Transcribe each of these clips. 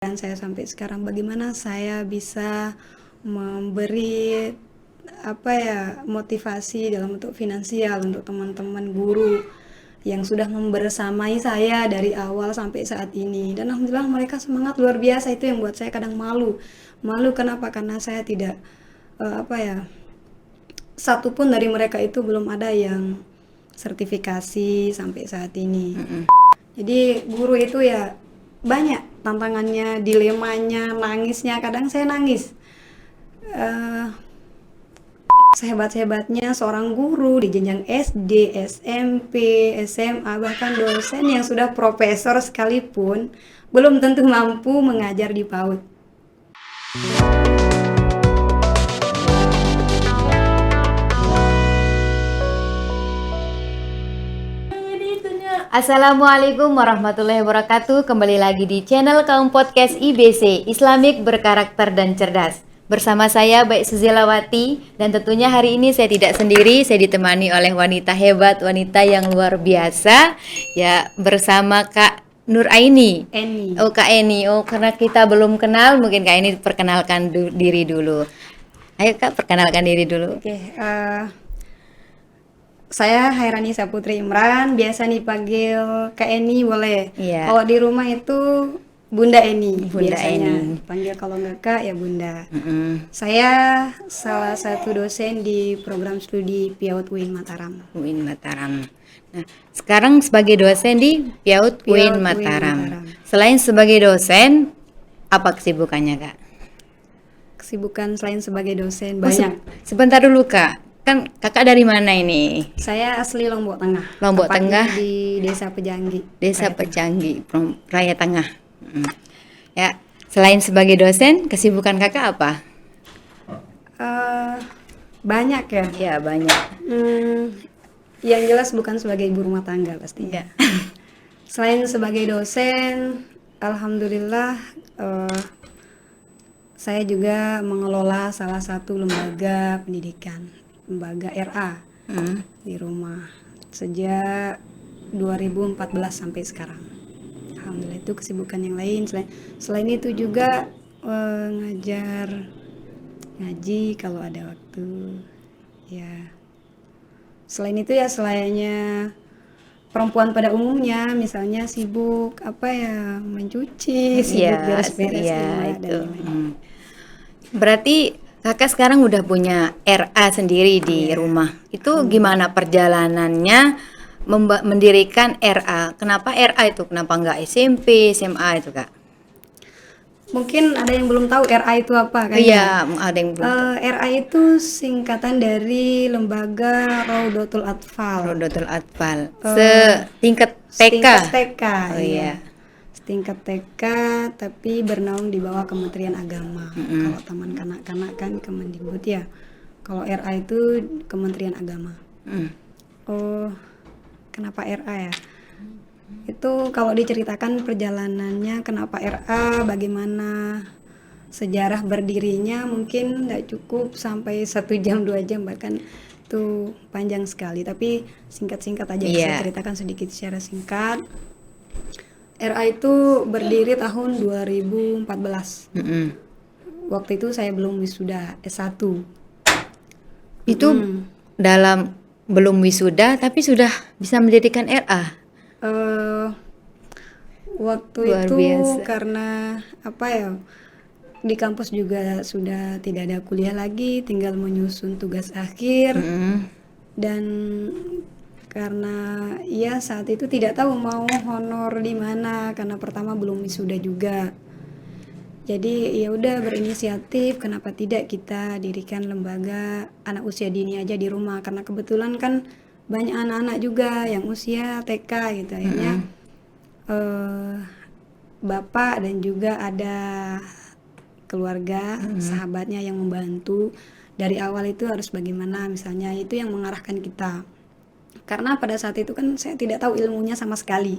Dan saya sampai sekarang bagaimana saya bisa memberi motivasi dalam bentuk finansial untuk teman-teman guru yang sudah membersamai saya dari awal sampai saat ini, dan alhamdulillah mereka semangat luar biasa. Itu yang buat saya kadang malu. Kenapa? Karena saya tidak satu pun dari mereka itu belum ada yang sertifikasi sampai saat ini. Jadi guru itu ya banyak tantangannya, dilemanya, nangisnya. Kadang saya nangis. Sehebat-hebatnya seorang guru di jenjang SD, SMP, SMA, bahkan dosen yang sudah profesor sekalipun belum tentu mampu mengajar di PAUD. Assalamualaikum warahmatullahi wabarakatuh. Kembali lagi di channel Kaum Podcast IBC, Islamik Berkarakter dan Cerdas. Bersama saya Baik Suzielawati, dan tentunya hari ini saya tidak sendiri, saya ditemani oleh wanita hebat, wanita yang luar biasa, ya, bersama Kak Nur Aini. Oh, Kak Eni. Oh, karena kita belum kenal, mungkin Kak Eni perkenalkan diri dulu. Ayo Kak, perkenalkan diri dulu. Oke, saya Hairani Saputri Imran, biasa dipanggil Kak Eni boleh. Iya. Kalau di rumah itu Bunda Eni, Bunda biasanya Eni. dipanggil, kalau nggak Kak ya Bunda. Saya salah satu dosen di program studi PIAUD UIN Mataram. UIN Mataram. Nah, sekarang sebagai dosen di PIAUD UIN UIN Mataram. Mataram. Selain sebagai dosen, apa kesibukannya, Kak? Kesibukan selain sebagai dosen banyak. Sebentar dulu, Kak. Kan Kakak dari mana ini? Saya asli Lombok Tengah. Lombok Tepatnya Tengah. di Desa Pejanggi. Desa Pejanggi, Raya Tengah. Ya, selain sebagai dosen, kesibukan Kakak apa? Banyak ya. Ya, banyak. Yang jelas bukan sebagai ibu rumah tangga pastinya. Selain sebagai dosen, alhamdulillah saya juga mengelola salah satu lembaga pendidikan, lembaga RA di rumah sejak 2014 sampai sekarang. Alhamdulillah, itu kesibukan yang lain. Selain itu juga ngajar ngaji kalau ada waktu. Ya. Selain itu ya selainnya perempuan pada umumnya, misalnya sibuk mencuci, sibuk beres-beres rumah dan lain-lain. Berarti Kakak sekarang udah punya RA sendiri di rumah. Itu gimana perjalanannya mendirikan RA? Kenapa RA itu? Kenapa nggak SMP, SMA itu, Kak? Mungkin ada yang belum tahu RA itu apa kan? Iya, ada yang belum tahu. RA itu singkatan dari Lembaga Raudatul Atfal. Raudatul Atfal. Setingkat TK. Setingkat TK. Oh iya. Setingkat TK tapi bernaung di bawah Kementerian Agama. Kalau taman kanak-kanak kan Kemendikbud ya. Kalau RA itu Kementerian Agama. Oh, kenapa RA ya? Itu kalau diceritakan perjalanannya kenapa RA, bagaimana sejarah berdirinya, mungkin tidak cukup sampai 1 jam 2 jam, bahkan itu panjang sekali. Tapi singkat-singkat aja saya ceritakan sedikit secara singkat. RA itu berdiri tahun 2014. Waktu itu saya belum wisuda S1. Itu dalam belum wisuda tapi sudah bisa mendirikan RA. Waktu Luar itu biasa. karena di kampus juga sudah tidak ada kuliah lagi, tinggal menyusun tugas akhir. Dan karena ya saat itu tidak tahu mau honor di mana, karena pertama belum wisuda juga. Jadi ya udah berinisiatif, kenapa tidak kita dirikan lembaga anak usia dini aja di rumah, karena kebetulan kan banyak anak-anak juga yang usia TK gitu. Akhirnya bapak dan juga ada keluarga, sahabatnya yang membantu. Dari awal itu harus bagaimana, misalnya itu yang mengarahkan kita. Karena pada saat itu kan saya tidak tahu ilmunya sama sekali.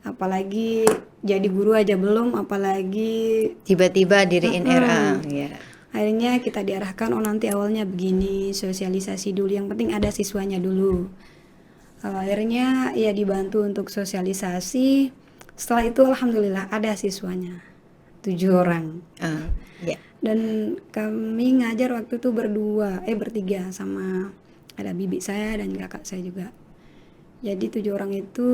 Apalagi jadi guru aja belum, apalagi Tiba-tiba diriin RA. Ya. akhirnya kita diarahkan, nanti awalnya begini, sosialisasi dulu, yang penting ada siswanya dulu. Akhirnya ya dibantu untuk sosialisasi. Setelah itu alhamdulillah ada siswanya. 7 orang. Ya. Dan kami ngajar waktu itu bertiga sama ada bibi saya dan kakak saya juga. Jadi 7 orang itu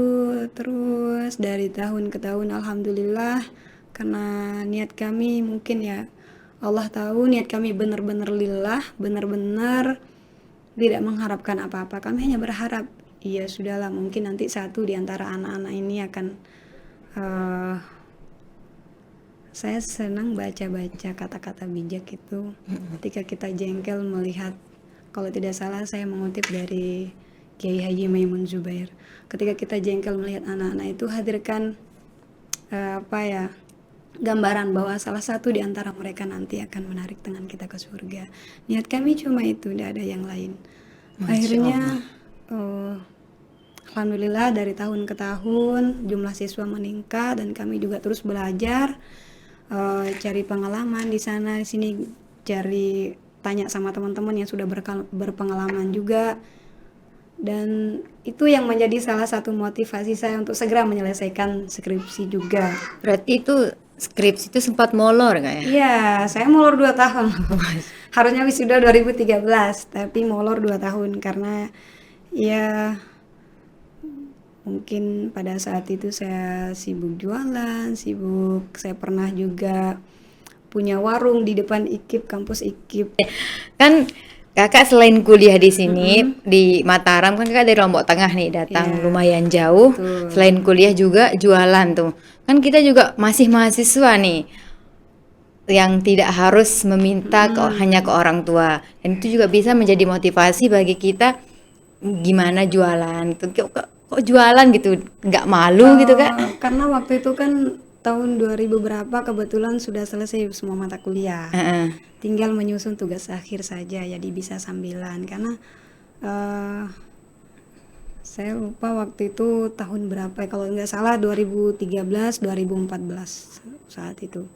terus dari tahun ke tahun, alhamdulillah, karena niat kami mungkin ya Allah tahu niat kami benar-benar lillah, benar-benar tidak mengharapkan apa-apa. Kami hanya berharap, iya sudahlah, mungkin nanti satu di antara anak-anak ini akan saya senang baca-baca kata-kata bijak itu ketika kita jengkel melihat, kalau tidak salah saya mengutip dari Kiai Haji Maimun Zubair, ketika kita jengkel melihat anak-anak itu, hadirkan gambaran bahwa salah satu di antara mereka nanti akan menarik tangan kita ke surga. Niat kami cuma itu, tidak ada yang lain. Akhirnya alhamdulillah dari tahun ke tahun jumlah siswa meningkat dan kami juga terus belajar, cari pengalaman di sana di sini, cari tanya sama teman-teman yang sudah berpengalaman juga. Dan itu yang menjadi salah satu motivasi saya untuk segera menyelesaikan skripsi juga. Berarti itu skripsi itu sempat molor nggak ya? Iya, saya molor 2 tahun. Harusnya wisuda 2013, tapi molor 2 tahun karena ya mungkin pada saat itu saya sibuk jualan, saya pernah juga punya warung di depan IKIP, kampus IKIP. Kan kakak selain kuliah di sini di Mataram, kan kakak dari Lombok Tengah nih, datang lumayan jauh. Betul. Selain kuliah juga jualan tuh. Kan kita juga masih mahasiswa nih, yang tidak harus meminta hanya ke orang tua. Dan itu juga bisa menjadi motivasi bagi kita gimana jualan gitu. Kok jualan gitu, nggak malu gitu Kak? Karena waktu itu kan tahun 2000 berapa kebetulan sudah selesai semua mata kuliah. Tinggal menyusun tugas akhir saja, jadi bisa sambilan. Karena saya lupa waktu itu tahun berapa, kalau nggak salah 2013, 2014 saat itu.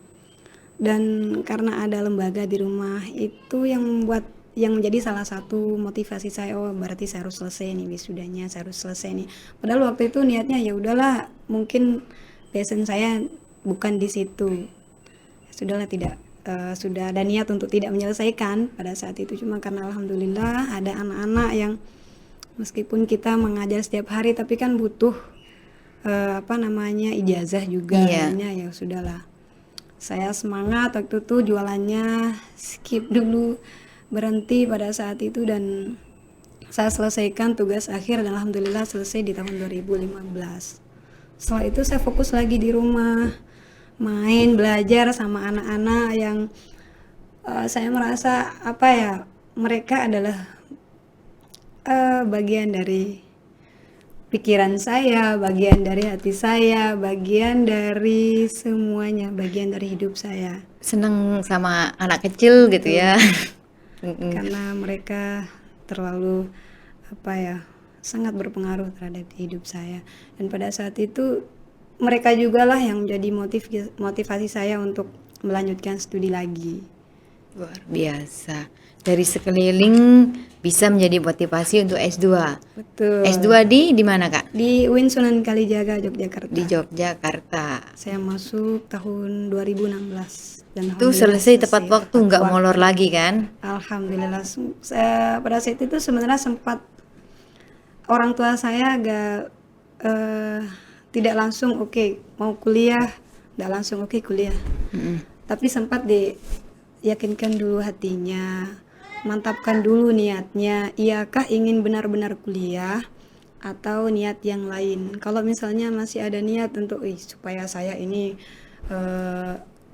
Dan karena ada lembaga di rumah itu yang menjadi salah satu motivasi saya, oh berarti saya harus selesai nih wisudanya, saya harus selesai nih. Padahal waktu itu niatnya ya udahlah, mungkin passion saya bukan di situ. Sudahlah, sudah ada niat untuk tidak menyelesaikan pada saat itu, cuma karena alhamdulillah ada anak-anak yang meskipun kita mengajar setiap hari tapi kan butuh ijazah juga. Ya sudahlah. Saya semangat waktu itu jualannya, skip dulu, berhenti pada saat itu, dan saya selesaikan tugas akhir dan alhamdulillah selesai di tahun 2015. Setelah itu saya fokus lagi di rumah, main, belajar sama anak-anak yang saya merasa mereka adalah bagian dari pikiran saya, bagian dari hati saya, bagian dari semuanya, bagian dari hidup saya. Seneng sama anak kecil gitu ya. Karena mereka terlalu sangat berpengaruh terhadap hidup saya. Dan pada saat itu mereka juga lah yang menjadi motivasi saya untuk melanjutkan studi lagi. Luar biasa. Dari sekeliling bisa menjadi motivasi untuk S2. Betul. S2 di mana Kak? Di UIN Sunan Kalijaga, Yogyakarta. Di Yogyakarta. Saya masuk tahun 2016 dan itu selesai tepat waktu, nggak molor lagi kan? Alhamdulillah. Pada saat itu sebenarnya sempat orang tua saya agak tidak langsung mau kuliah, tidak langsung kuliah. Tapi sempat diyakinkan dulu hatinya, mantapkan dulu niatnya, iyakah ingin benar-benar kuliah atau niat yang lain. Kalau misalnya masih ada niat untuk supaya saya ini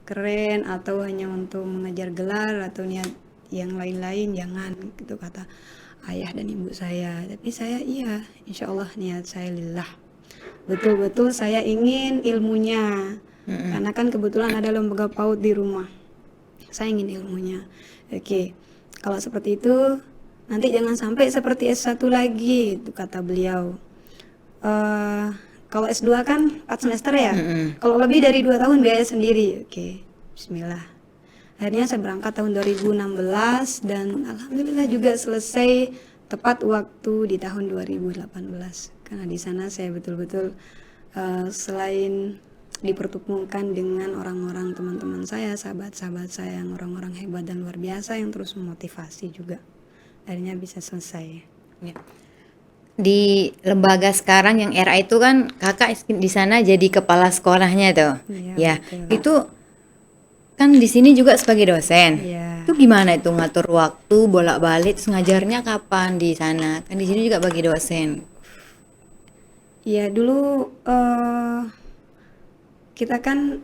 keren atau hanya untuk mengejar gelar atau niat yang lain-lain, jangan, gitu kata ayah dan ibu saya. Tapi saya insya Allah niat saya lillah, betul-betul saya ingin ilmunya. Karena kan kebetulan ada lembaga PAUD di rumah, saya ingin ilmunya. Kalau seperti itu nanti jangan sampai seperti S1 lagi, itu kata beliau. Kalau S2 kan 4 semester ya, kalau lebih dari 2 tahun biaya sendiri. Bismillah. Akhirnya saya berangkat tahun 2016 dan alhamdulillah juga selesai tepat waktu di tahun 2018. Karena di sana saya betul-betul selain dipertemukan dengan orang-orang teman-teman saya, sahabat-sahabat saya yang orang-orang hebat dan luar biasa yang terus memotivasi juga. Akhirnya bisa selesai. Ya. Di lembaga sekarang yang RA itu kan kakak di sana jadi kepala sekolahnya tuh. Iya, Ya, betul. itu kan di sini juga sebagai dosen. Iya. Itu gimana itu ngatur waktu bolak-balik terus ngajarnya kapan di sana? Kan di sini juga bagi dosen. Iya, dulu kita kan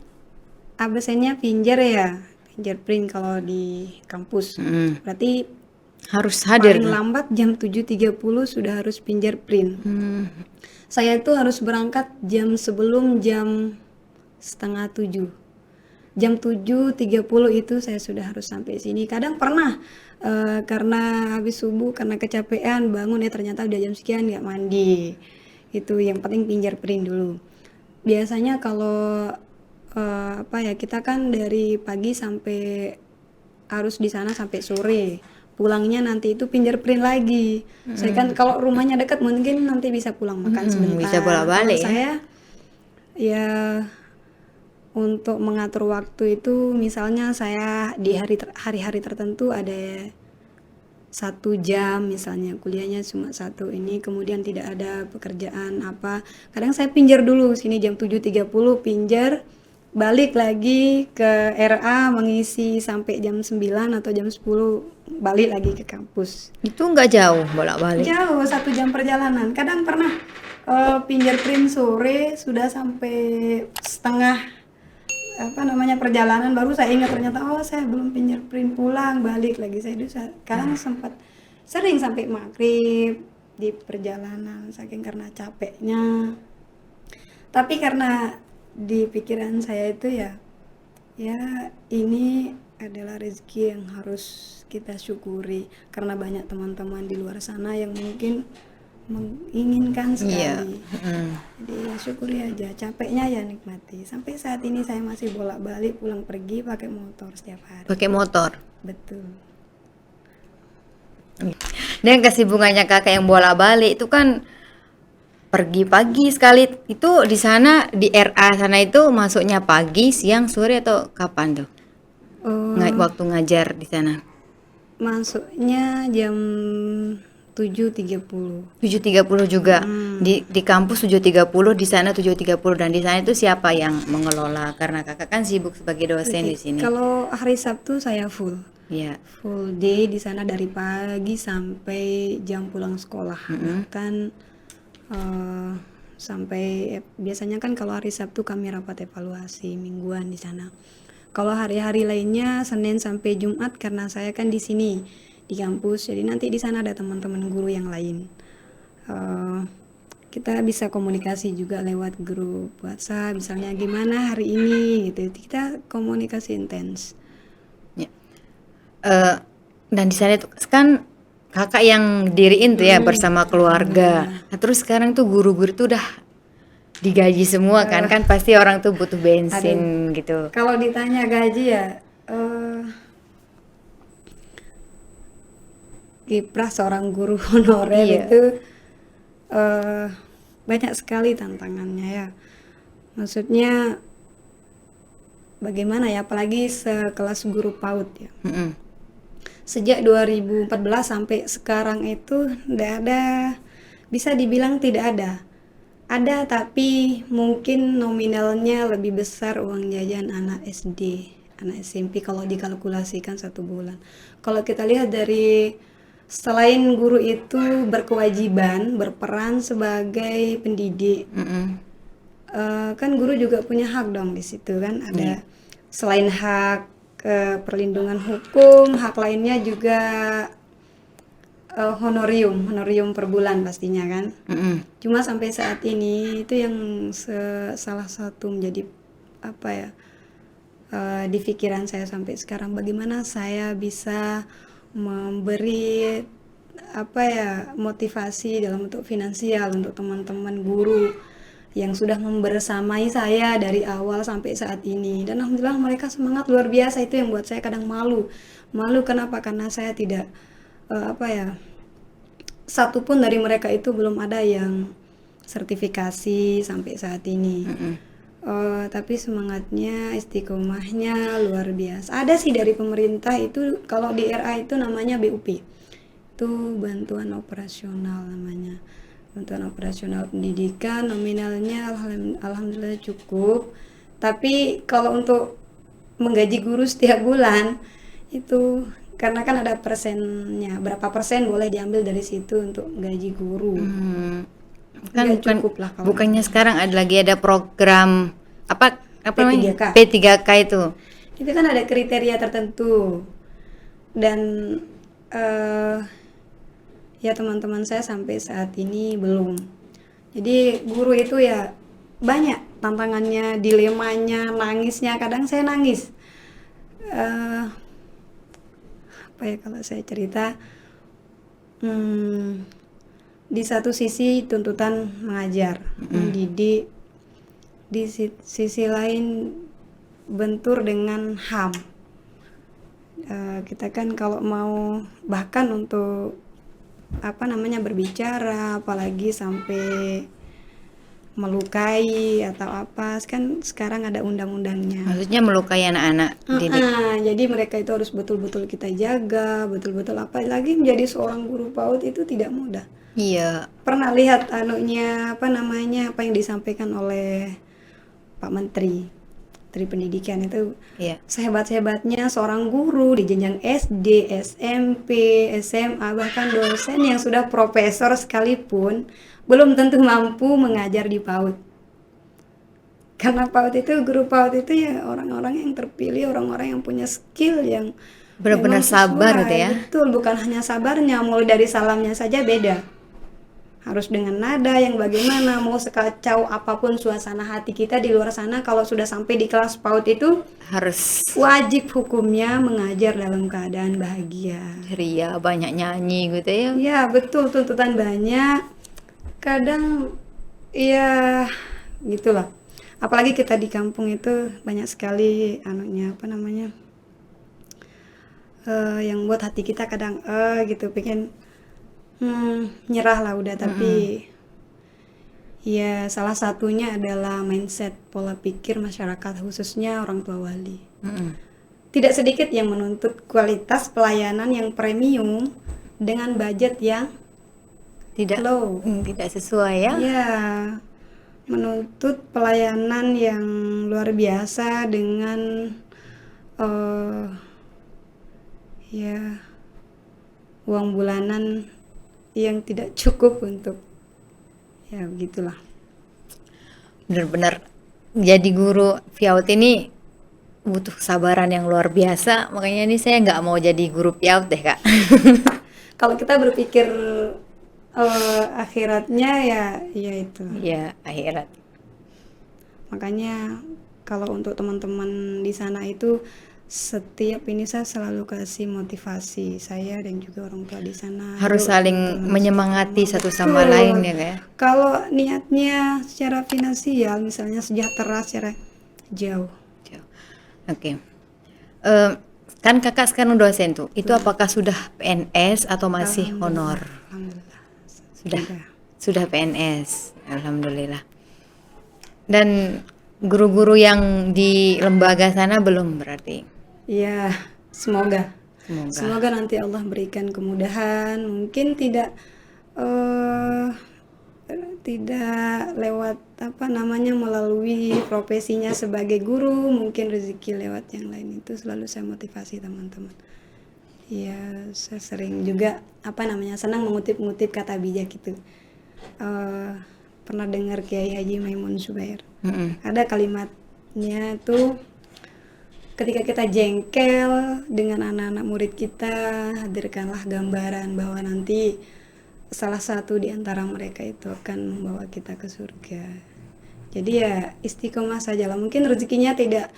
absennya pinjer ya, fingerprint kalau di kampus. Berarti Harus hadir. paling lambat jam 7.30 sudah harus fingerprint. Saya itu harus berangkat jam sebelum jam setengah 7. Jam 7.30 itu saya sudah harus sampai sini. Kadang pernah karena habis subuh, karena kecapean bangun ya ternyata udah jam sekian nggak mandi. Itu yang penting fingerprint dulu. Biasanya kalau kita kan dari pagi sampai harus di sana sampai sore. Pulangnya nanti itu fingerprint lagi. Saya kan kalau rumahnya dekat mungkin nanti bisa pulang makan sebentar. Bisa bolak-balik Kalau saya ya untuk mengatur waktu itu misalnya saya di hari-hari tertentu ada 1 jam misalnya kuliahnya cuma 1 ini, kemudian tidak ada pekerjaan apa, kadang saya pinjar dulu sini jam 7.30 pinjar, balik lagi ke RA mengisi sampai jam 9 atau jam 10 balik lagi ke kampus. Itu nggak jauh bolak-balik. Jauh 1 jam perjalanan. Kadang pernah fingerprint sore sudah sampai setengah perjalanan baru saya ingat ternyata saya belum fingerprint, pulang balik lagi. Saya dulu kadang sempat sering sampai maghrib di perjalanan saking karena capeknya. Tapi karena di pikiran saya itu ya ini adalah rezeki yang harus kita syukuri karena banyak teman-teman di luar sana yang mungkin menginginkan sekali. Jadi ya syukuri aja, capeknya ya nikmati. Sampai saat ini saya masih bolak-balik pulang pergi pakai motor setiap hari. Pakai motor. Betul. Dan kesibukannya kakak yang bolak-balik itu kan pergi pagi sekali. Itu di sana di RA sana itu masuknya pagi, siang, sore atau kapan tuh? Waktu ngajar di sana. Masuknya jam 7.30. 7.30 juga. Di kampus 7.30, di sana 7.30, dan di sana itu siapa yang mengelola? Karena kakak kan sibuk sebagai dosen di sini. Kalau hari Sabtu saya full. Iya. Full day di sana dari pagi sampai jam pulang sekolah. Bahkan sampai biasanya kan kalau hari Sabtu kami rapat evaluasi mingguan di sana. Kalau hari-hari lainnya Senin sampai Jumat karena saya kan di sini di kampus, jadi nanti di sana ada teman-teman guru yang lain. Kita bisa komunikasi juga lewat grup WhatsApp, misalnya gimana hari ini gitu. Kita komunikasi intens. Ya. Dan di sana itu kan kakak yang diriin tuh ya bersama keluarga. Nah, terus sekarang tuh guru-guru tuh udah digaji semua kan pasti orang tuh butuh bensin gitu. Kalau ditanya gaji ya kiprah seorang guru honorer itu banyak sekali tantangannya ya. Maksudnya bagaimana ya, apalagi sekelas guru PAUD ya. Sejak 2014 sampai sekarang itu tidak ada, bisa dibilang tidak ada. Ada tapi mungkin nominalnya lebih besar uang jajan anak SD, anak SMP kalau dikalkulasikan 1 bulan. Kalau kita lihat dari selain guru itu berkewajiban berperan sebagai pendidik, kan guru juga punya hak dong di situ kan. Ada selain hak perlindungan hukum, hak lainnya juga honorium per bulan pastinya kan. Cuma sampai saat ini itu yang salah satu menjadi di pikiran saya sampai sekarang, bagaimana saya bisa memberi motivasi dalam bentuk finansial untuk teman-teman guru yang sudah membersamai saya dari awal sampai saat ini. Dan alhamdulillah mereka semangat luar biasa. Itu yang buat saya kadang malu. Kenapa? Karena saya tidak satupun dari mereka itu belum ada yang sertifikasi sampai saat ini. Tapi semangatnya, istiqomahnya luar biasa. Ada sih dari pemerintah itu, kalau di RA itu namanya BUP, itu bantuan operasional namanya, bantuan operasional pendidikan, nominalnya alhamdulillah cukup. Tapi kalau untuk menggaji guru setiap bulan itu, karena kan ada persennya, berapa persen boleh diambil dari situ untuk gaji guru. Kan Ya, cukup lah kalau bukannya sekarang ada program apa namanya? P3K. P3K itu. Itu kan ada kriteria tertentu, dan ya teman-teman saya sampai saat ini belum. Jadi guru itu ya banyak tantangannya, dilemanya, nangisnya. Kadang saya nangis. Apa ya kalau saya cerita, di satu sisi tuntutan mengajar, mendidik, di sisi lain bentur dengan HAM. Kita kan kalau mau bahkan untuk berbicara, apalagi sampai melukai atau apa, kan sekarang ada undang-undangnya. Maksudnya melukai anak-anak didik. Jadi mereka itu harus betul-betul kita jaga, betul-betul, apalagi menjadi seorang guru PAUD itu tidak mudah. Iya. Pernah lihat apa yang disampaikan oleh Pak Menteri Pendidikan itu. Iya. Sehebat-hebatnya seorang guru di jenjang SD, SMP, SMA, bahkan dosen yang sudah profesor sekalipun belum tentu mampu mengajar di PAUD. Karena PAUD itu, guru PAUD itu ya orang-orang yang terpilih, orang-orang yang punya skill, yang benar-benar sabar gitu ya. Betul, bukan hanya sabarnya, mulai dari salamnya saja beda. Harus dengan nada yang bagaimana, mau sekacau apapun suasana hati kita di luar sana, kalau sudah sampai di kelas PAUD itu harus wajib hukumnya mengajar dalam keadaan bahagia. ceria, banyak nyanyi gitu ya. Ya betul, tuntutan banyak. Kadang ya gitulah. Apalagi kita di kampung itu banyak sekali yang buat hati kita kadang gitu, pengen nyerah lah udah. Tapi ya salah satunya adalah mindset, pola pikir masyarakat, khususnya orang tua wali. Tidak sedikit yang menuntut kualitas pelayanan yang premium dengan budget yang Tidak low. tidak sesuai ya. Ya, menuntut pelayanan yang luar biasa dengan ya uang bulanan yang tidak cukup untuk, ya begitulah. Benar-benar jadi guru PIAUD ini butuh kesabaran yang luar biasa. Makanya ini saya nggak mau jadi guru PIAUD deh, Kak. Kalau kita berpikir akhiratnya ya itu. Ya, akhirat. Makanya kalau untuk teman-teman di sana itu, setiap ini saya selalu kasih motivasi, saya dan juga orang tua di sana. Harus Yuk, saling teman-teman, menyemangati satu sama betul. lain ya, Kak. Kalau niatnya secara finansial, misalnya sejahtera secara jauh. Oke. Kan Kakak sekarang dosen tuh. Itu apakah sudah PNS atau masih honor? Alhamdulillah. Sudah PNS. Alhamdulillah. Dan guru-guru yang di lembaga sana belum berarti? Ya, semoga nanti Allah berikan kemudahan. Mungkin tidak lewat melalui profesinya sebagai guru, mungkin rezeki lewat yang lain. Itu selalu saya motivasi teman-teman. Ya, saya sering juga senang mengutip kata bijak itu. Pernah dengar Kiai Haji Maimun Zubair. Ada kalimatnya tuh, ketika kita jengkel dengan anak-anak murid kita, hadirkanlah gambaran bahwa nanti salah satu di antara mereka itu akan membawa kita ke surga. Jadi ya istiqomah saja lah. Mungkin rezekinya tidak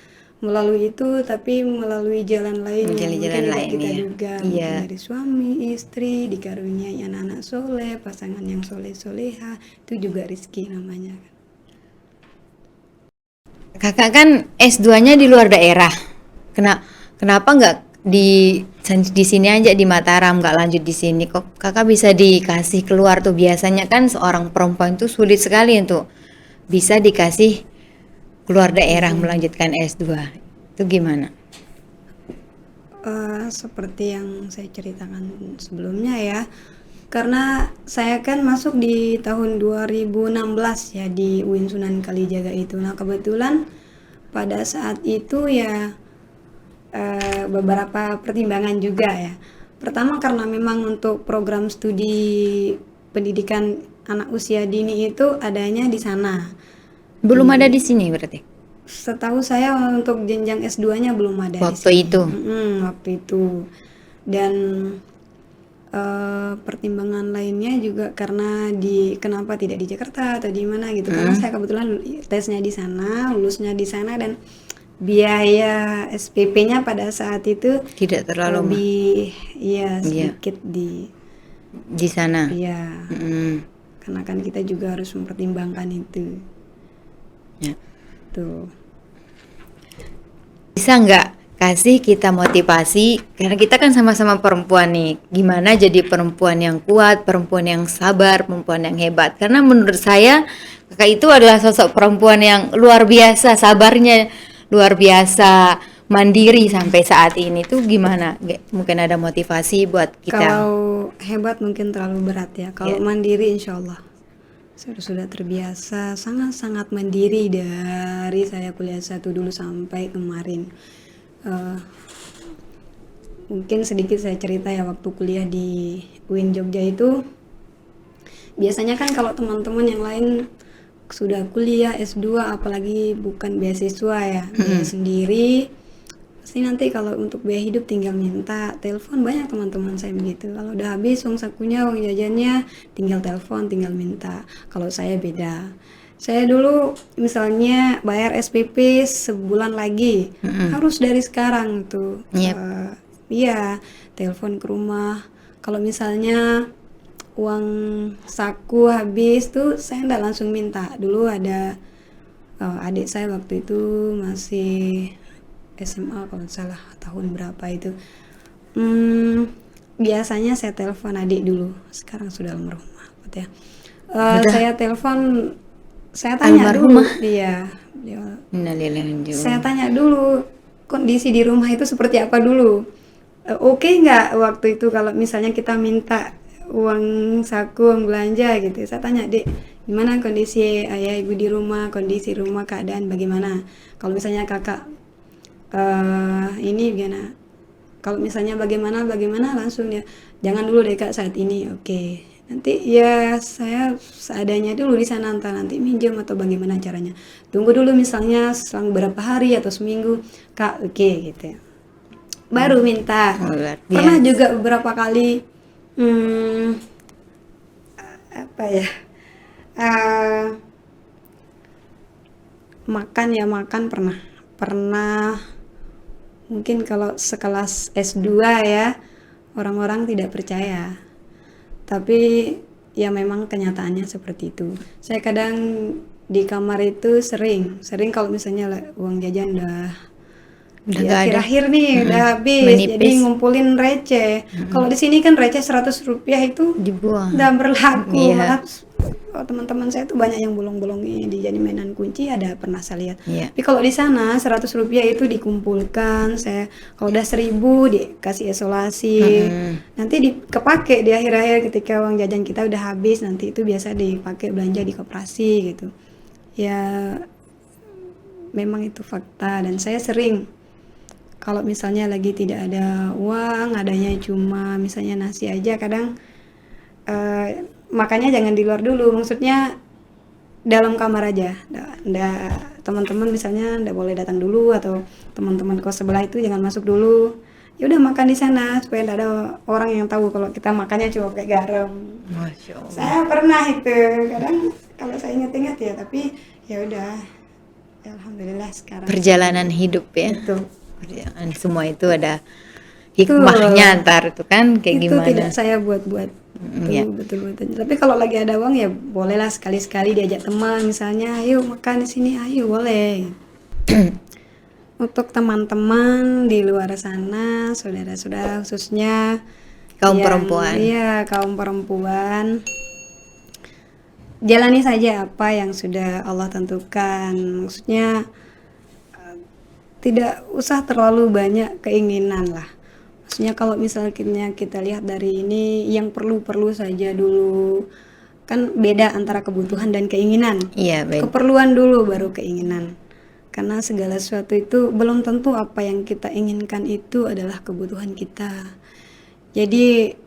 melalui itu, tapi melalui jalan lain yang mungkin tidak kita duga. Mungkin dari suami, istri, dikaruniai anak-anak soleh, pasangan yang soleh-soleha, itu juga rezeki namanya. Kakak kan S2-nya di luar daerah. Kenapa nggak di sini aja di Mataram, nggak lanjut di sini? Kok Kakak bisa dikasih keluar tuh? Biasanya kan seorang perempuan tuh sulit sekali untuk bisa dikasih keluar daerah melanjutkan S2. Itu gimana? Seperti yang saya ceritakan sebelumnya ya, karena saya kan masuk di tahun 2016 ya di UIN Sunan Kalijaga itu. Nah kebetulan pada saat itu ya beberapa pertimbangan juga ya. Pertama karena memang untuk program studi pendidikan anak usia dini itu adanya di sana. Belum ada di sini berarti? Setahu saya untuk jenjang S2-nya belum ada di Waktu sini. itu? Waktu itu. Dan pertimbangan lainnya juga karena kenapa tidak di Jakarta atau di mana gitu. Karena saya kebetulan tesnya di sana, lulusnya di sana, dan biaya SPP-nya pada saat itu Tidak terlalu lebih sedikit di sana. Iya. Karena kan kita juga harus mempertimbangkan itu. Ya. Tuh. Bisa nggak kasih kita motivasi, karena kita kan sama-sama perempuan nih, gimana jadi perempuan yang kuat, perempuan yang sabar, perempuan yang hebat. Karena menurut saya kakak itu adalah sosok perempuan yang luar biasa, sabarnya luar biasa, mandiri sampai saat ini. Tuh gimana? Mungkin ada motivasi buat kita. Kalau hebat mungkin terlalu berat ya. Kalau mandiri insya Allah saya sudah terbiasa sangat-sangat mandiri dari saya kuliah S1 dulu sampai kemarin. Mungkin sedikit saya cerita ya, waktu kuliah di UIN Jogja itu biasanya kan kalau teman-teman yang lain sudah kuliah S2 apalagi bukan beasiswa ya, biaya sendiri, pasti nanti kalau untuk biaya hidup tinggal minta telepon. Banyak teman-teman saya begitu, kalau udah habis uang sakunya, uang jajannya, tinggal telepon, tinggal minta. Kalau saya beda, saya dulu misalnya bayar SPP sebulan lagi, harus dari sekarang tuh. Iya, telepon ke rumah. Kalau misalnya uang saku habis tuh saya nggak langsung minta. Dulu ada adik saya waktu itu masih SMA kalau salah, tahun berapa itu. Biasanya saya telepon adik dulu, sekarang sudah almarhumah ya. Saya telepon, saya tanya dulu, saya tanya dulu kondisi di rumah itu seperti apa dulu. Oke nggak waktu itu kalau misalnya kita minta uang saku, uang belanja gitu. Saya tanya, Dek, gimana kondisi ayah ibu di rumah, kondisi rumah, keadaan bagaimana. Kalau misalnya kakak ini gimana, kalau misalnya bagaimana langsung ya, jangan dulu deh kak saat ini, oke. Nanti ya saya seadanya dulu di sana, entah nanti minjem atau bagaimana caranya. Tunggu dulu misalnya selang berapa hari atau seminggu, kak, oke gitu ya. Baru minta. Pernah juga beberapa kali makan pernah mungkin kalau sekelas S2 ya orang-orang tidak percaya, tapi ya memang kenyataannya seperti itu. Saya kadang di kamar itu sering kalau misalnya uang jajan udah akhir-akhir nih udah habis, menipis. Jadi ngumpulin receh. Kalau di sini kan receh 100 rupiah itu dibuang, udah berlaku. Teman-teman saya tuh banyak yang bolong-bolong dijadi mainan kunci, ada pernah saya lihat. Tapi kalau di sana 100 rupiah itu dikumpulkan, saya kalau udah 1000 dikasih isolasi, nanti kepake di akhir-akhir ketika uang jajan kita udah habis, nanti itu biasa dipakai belanja di koperasi gitu. Ya memang itu fakta, dan saya sering kalau misalnya lagi tidak ada uang, adanya cuma misalnya nasi aja, kadang makannya jangan di luar dulu, maksudnya dalam kamar aja. Teman-teman misalnya nggak boleh datang dulu, atau teman-teman kos sebelah itu jangan masuk dulu. Ya udah makan di sana supaya nggak ada orang yang tahu kalau kita makannya cuma pakai garam. Masya Allah. Saya pernah itu, kadang kalau saya ingat-ingat ya, tapi ya udah, alhamdulillah sekarang. Perjalanan hidup ya. Itu. Semua itu ada hikmahnya, ntar itu kan kayak itu gimana. Itu tidak saya buat-buat. Betul. Tapi kalau lagi ada uang ya bolehlah sekali-sekali diajak teman, misalnya ayo makan di sini, ayo boleh. Untuk teman-teman di luar sana, saudara-saudara khususnya kaum perempuan. Iya, kaum perempuan. jalani saja apa yang sudah Allah tentukan. Maksudnya tidak usah terlalu banyak keinginan lah. Maksudnya kalau misalnya kita lihat dari ini, yang perlu-perlu saja dulu. Kan beda antara kebutuhan dan keinginan. Iya, baik. Keperluan dulu baru keinginan. Karena segala sesuatu itu belum tentu apa yang kita inginkan itu adalah kebutuhan kita. Jadi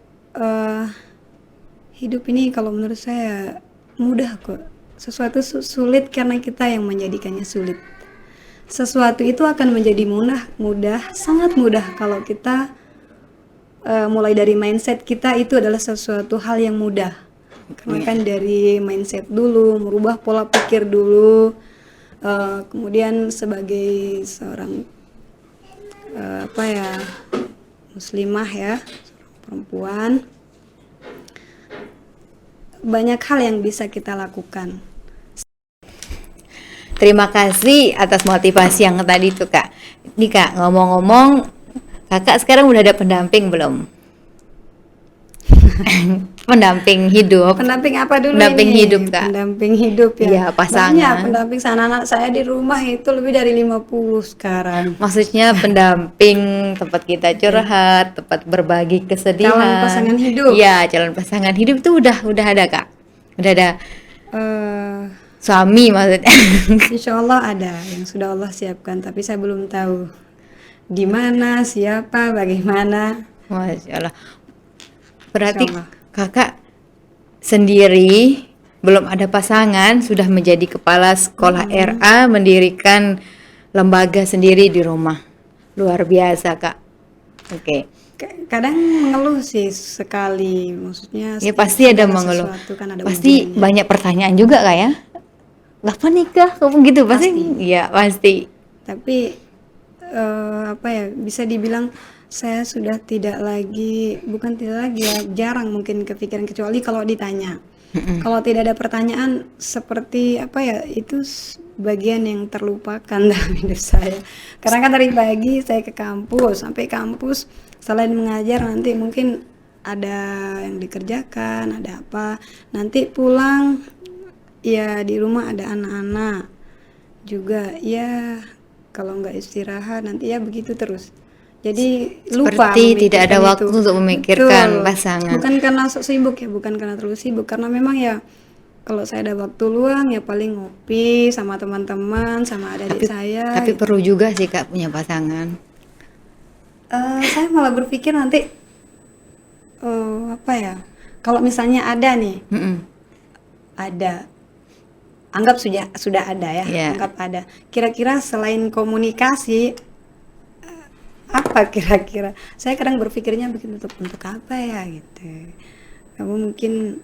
hidup ini kalau menurut saya mudah kok. Sesuatu sulit karena kita yang menjadikannya sulit. Sesuatu itu akan menjadi mudah, sangat mudah kalau kita mulai dari mindset kita itu adalah sesuatu hal yang mudah. Karena kan dari mindset dulu, merubah pola pikir dulu, kemudian sebagai seorang muslimah ya, perempuan, banyak hal yang bisa kita lakukan. Terima kasih atas motivasi yang tadi tuh Kak. Nih Kak, ngomong-ngomong, Kakak sekarang udah ada pendamping belum? Pendamping hidup. Pendamping apa dulu Pendamping ini? hidup, Kak. Pendamping hidup ya. Iya, pasangan. Banyak pendamping anak-anak saya di rumah itu lebih dari 50 sekarang. Maksudnya pendamping, tempat kita curhat, tempat berbagi kesedihan. Calon pasangan hidup. Iya, calon pasangan hidup itu udah ada Kak. Udah ada suami maksudnya. Insya Allah ada yang sudah Allah siapkan, tapi saya belum tahu di mana, siapa, bagaimana. Masya Allah. Berarti Insya Allah. Kakak sendiri belum ada pasangan, sudah menjadi kepala sekolah RA, mendirikan lembaga sendiri di rumah. Luar biasa Kak. Oke. Kadang mengeluh sih sekali, maksudnya Ya pasti ada mengeluh. Kan ada Pasti ujiannya. banyak pertanyaan juga Kak ya. Kapan nikah? Kamu gitu pasti. Iya pasti. Tapi bisa dibilang saya sudah bukan tidak lagi ya, jarang mungkin kepikiran, kecuali kalau ditanya. Kalau tidak ada pertanyaan seperti itu bagian yang terlupakan dalam hidup saya. Karena kan dari pagi saya ke kampus, sampai kampus selain mengajar nanti mungkin ada yang dikerjakan, ada apa. Nanti pulang ya di rumah ada anak-anak juga, ya kalau nggak istirahat nanti ya begitu terus. Jadi lupa Seperti tidak ada memikirkan waktu itu. untuk memikirkan Betul. pasangan. Bukan karena sok sibuk ya, bukan karena terlalu sibuk, karena memang ya kalau saya ada waktu luang ya paling ngopi sama teman-teman, sama adik-adik saya. Tapi perlu juga sih Kak punya pasangan. Saya malah berpikir nanti kalau misalnya ada nih, ada, anggap sudah ada ya, Yeah. anggap ada. Kira-kira selain komunikasi, apa kira-kira? Saya kadang berpikirnya begitu, untuk apa ya gitu. Kamu mungkin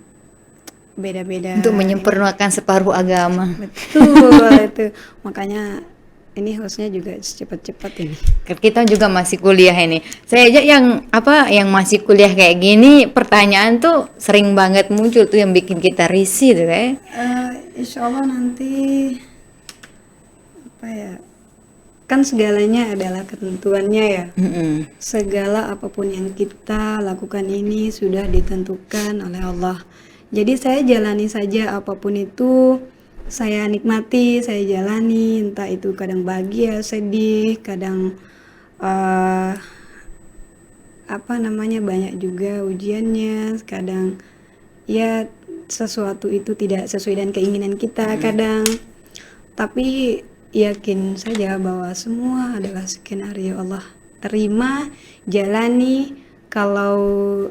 beda-beda. Untuk menyempurnakan separuh agama. Betul itu. Makanya ini hostnya juga cepat-cepat ini. Kita juga masih kuliah ini. Saya aja yang masih kuliah kayak gini, pertanyaan tuh sering banget muncul tuh yang bikin kita risih tuh kayak. Insya Allah nanti kan segalanya adalah ketentuannya ya. Segala apapun yang kita lakukan ini sudah ditentukan oleh Allah. Jadi saya jalani saja apapun itu, saya nikmati, saya jalani, entah itu kadang bahagia, sedih, kadang banyak juga ujiannya, kadang ya sesuatu itu tidak sesuai dengan keinginan kita kadang, tapi yakin saja bahwa semua adalah skenario Allah. Terima, jalani. Kalau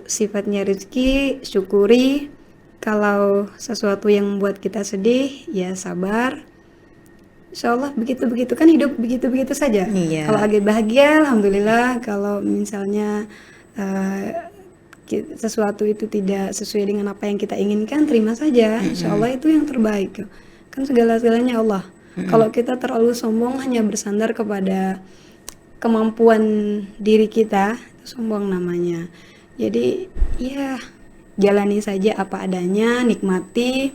sifatnya rezeki, syukuri. Kalau sesuatu yang membuat kita sedih, ya sabar. Insya Allah begitu-begitu kan hidup, begitu-begitu saja. Iya. Kalau lagi bahagia, alhamdulillah. Kalau misalnya sesuatu itu tidak sesuai dengan apa yang kita inginkan, terima saja. Insya Allah itu yang terbaik. Kan segala-galanya Allah. Kalau kita terlalu sombong hanya bersandar kepada kemampuan diri kita, itu sombong namanya. Jadi ya jalani saja apa adanya, nikmati,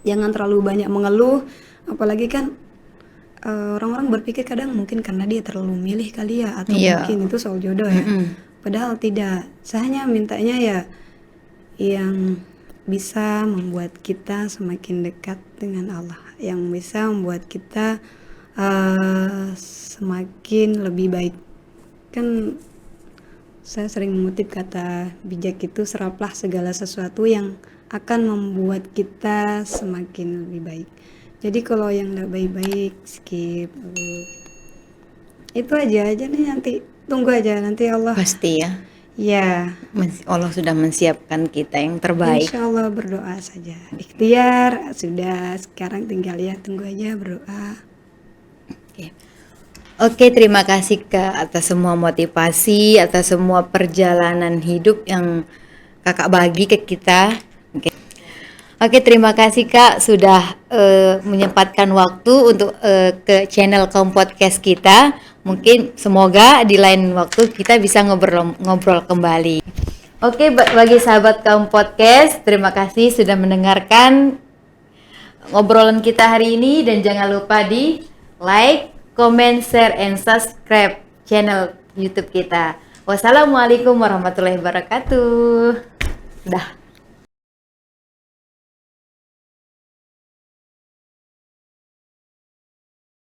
jangan terlalu banyak mengeluh. Apalagi kan orang-orang berpikir kadang mungkin karena dia terlalu milih kali ya, atau mungkin itu soal jodoh ya. Padahal tidak. Saya hanya mintanya ya yang bisa membuat kita semakin dekat dengan Allah, yang bisa membuat kita semakin lebih baik. Kan saya sering mengutip kata bijak itu, seraplah segala sesuatu yang akan membuat kita semakin lebih baik. Jadi kalau yang nggak baik-baik skip dulu. Itu aja nih, nanti tunggu aja, nanti Allah. Pasti ya. Ya, Allah sudah mensiapkan kita yang terbaik. insya Allah berdoa saja. Ikhtiar sudah, sekarang tinggal ya tunggu aja, berdoa. Oke, terima kasih Kak atas semua motivasi, atas semua perjalanan hidup yang Kakak bagi ke kita. Oke, terima kasih Kak sudah menyempatkan waktu untuk ke channel Kaum Podcast kita. Mungkin semoga di lain waktu kita bisa ngobrol kembali. Oke, bagi sahabat Kaum Podcast, terima kasih sudah mendengarkan ngobrolan kita hari ini, dan jangan lupa di like, comment, share, and subscribe channel YouTube kita. Wassalamualaikum warahmatullahi wabarakatuh. Dah.